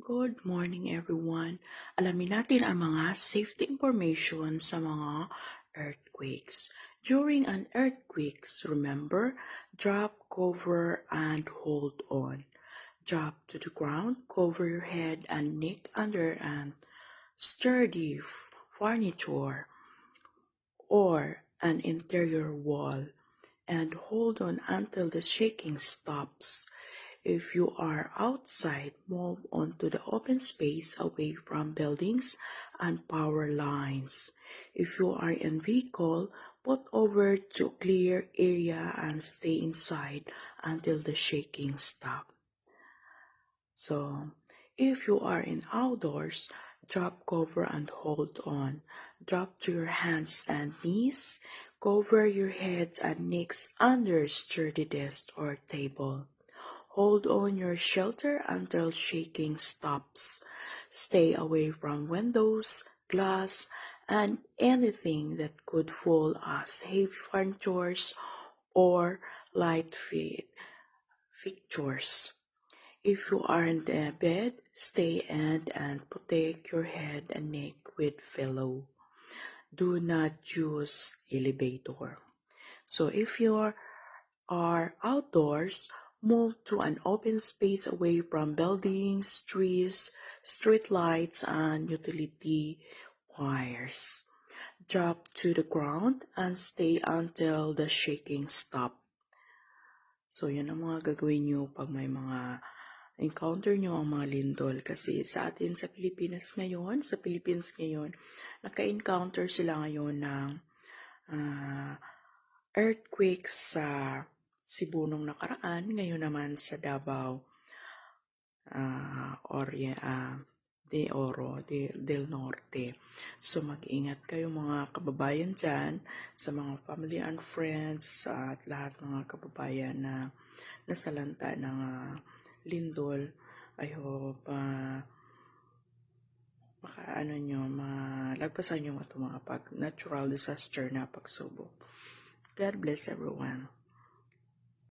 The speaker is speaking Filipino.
Good morning everyone. Alamin natin ang mga safety information sa mga earthquakes. During an earthquake, remember, drop, cover, and hold on. Drop to the ground, cover your head and neck under an sturdy furniture or an interior wall, and hold on until the shaking stops. If you are outside, move onto the open space away from buildings and power lines. If you are in vehicle, put over to clear area and stay inside until the shaking stops. So, if you are in outdoors, drop, cover, and hold on. Drop to your hands and knees. Cover your heads and necks under sturdy desk or table. Hold on your shelter until shaking stops. Stay away from windows, glass, and anything that could fall as heavy furniture or light fixtures. If you are in the bed, stay and protect your head and neck with pillow. Do not use elevator. So if you are outdoors, move to an open space away from buildings, trees, street lights, and utility wires. Drop to the ground and stay until the shaking stop. So, yun ang mga gagawin nyo pag may mga encounter nyo ang mga lindol. Kasi sa atin sa Philippines ngayon, naka-encounter sila ngayon ng earthquakes sa Cebu nung nakaraan, ngayon naman sa Davao, de Oro, del Norte. So mag-ingat kayo mga kababayan dyan, sa mga family and friends, at lahat mga kababayan na nasalanta ng lindol. I hope malagpasan nyo ito mga natural disaster na pagsubok. God bless everyone.